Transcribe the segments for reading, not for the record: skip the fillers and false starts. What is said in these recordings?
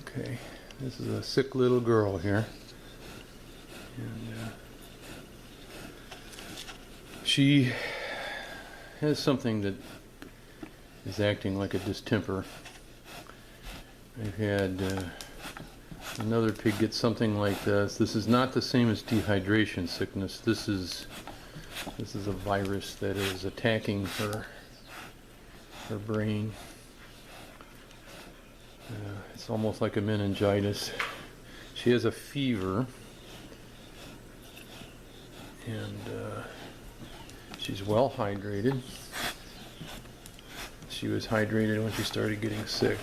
Okay, this is a sick little girl here, and she has something that is acting like a distemper. I've had another pig get something like this. This is not the same as dehydration sickness. This is a virus that is attacking her brain. It's almost like a meningitis. She has a fever, and she's well hydrated. She was hydrated when she started getting sick.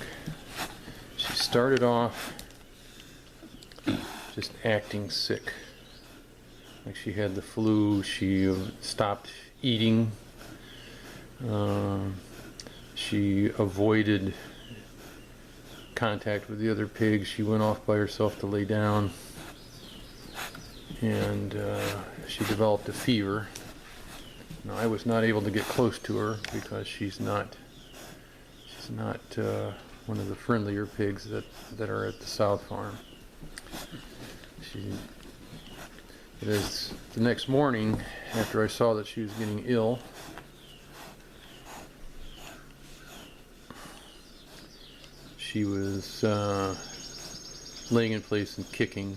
She started off just acting sick, like she had the flu. She stopped eating. She avoided contact with the other pigs. She went off by herself to lay down, and she developed a fever. Now, I was not able to get close to her because she's not one of the friendlier pigs that are at the South Farm. It is the next morning, after I saw that she was getting ill, she was laying in place and kicking.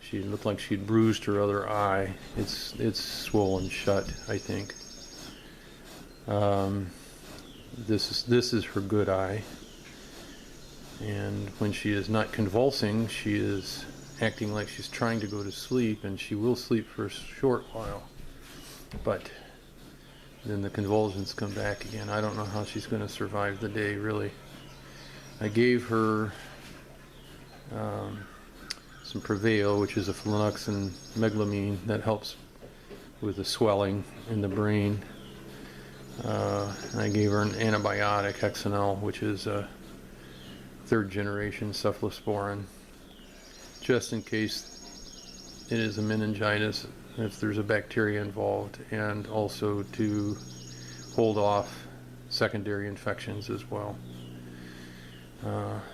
She looked like she'd bruised her other eye. It's swollen shut, I think. This is her good eye. And when she is not convulsing, she is acting like she's trying to go to sleep, and she will sleep for a short while. But then the convulsions come back again. I don't know how she's going to survive the day, really. I gave her some Prevail, which is a flunnoxin meglumine that helps with the swelling in the brain. I gave her an antibiotic, Excenel, which is a third generation cephalosporin, just in case it is a meningitis, if there's a bacteria involved, and also to hold off secondary infections as well.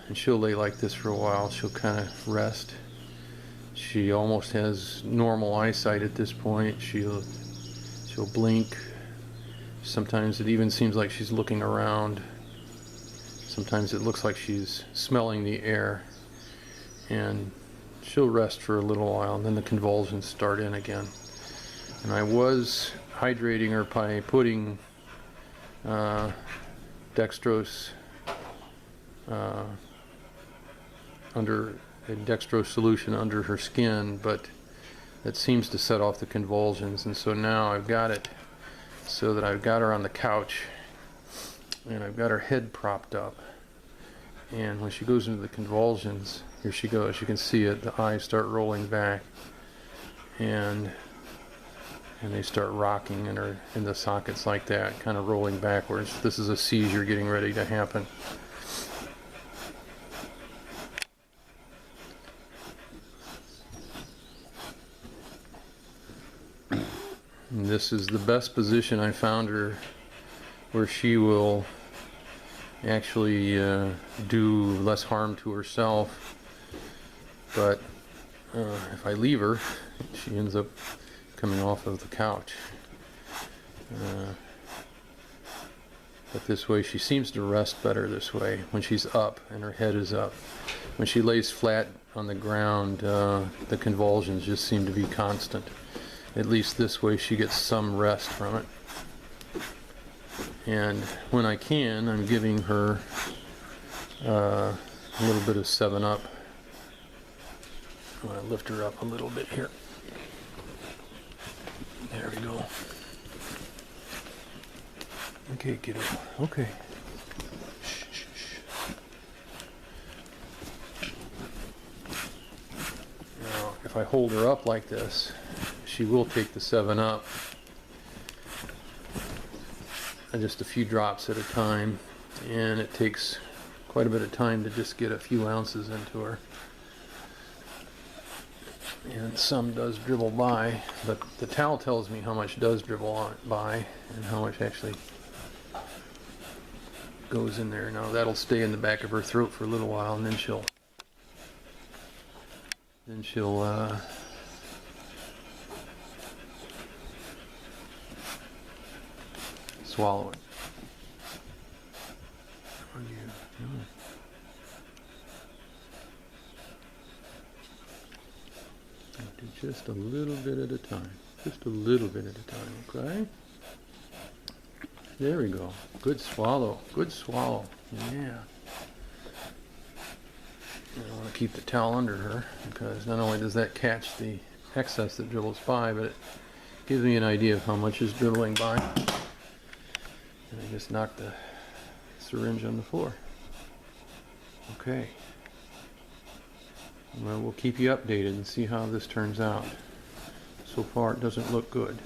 And she'll lay like this for a while. She'll kind of rest. She almost has normal eyesight at this point. She'll blink. Sometimes it even seems like she's looking around. Sometimes it looks like she's smelling the air. And she'll rest for a little while, and then the convulsions start in again. And I was hydrating her by putting dextrose under a dextrose solution under her skin, but it seems to set off the convulsions. And so now I've got it so that I've got her on the couch, and I've got her head propped up, and when she goes into the convulsions, here she goes. You can see it, the eyes start rolling back, and they start rocking in the sockets like that, kind of rolling backwards. This is a seizure getting ready to happen. And this is the best position I found her, where she will actually do less harm to herself. But if I leave her, she ends up coming off of the couch. But this way, she seems to rest better this way, when she's up and her head is up. When she lays flat on the ground, the convulsions just seem to be constant. At least this way she gets some rest from it. And when I can, I'm giving her a little bit of 7-Up. I'm going to lift her up a little bit here. There we go. Okay, kiddo. Okay. Shh, shh, shh. Now, if I hold her up like this, she will take the 7-Up, and just a few drops at a time, and it takes quite a bit of time to just get a few ounces into her. And some does dribble by, but the towel tells me how much does dribble by and how much actually goes in there. Now that'll stay in the back of her throat for a little while, and then she'll swallow it. Do just a little bit at a time. Just a little bit at a time, okay? There we go. Good swallow. Good swallow. Yeah. I want to keep the towel under her because not only does that catch the excess that dribbles by, but it gives me an idea of how much is dribbling by. And I just knocked the syringe on the floor. Okay. Well, we'll keep you updated and see how this turns out. So far, it doesn't look good.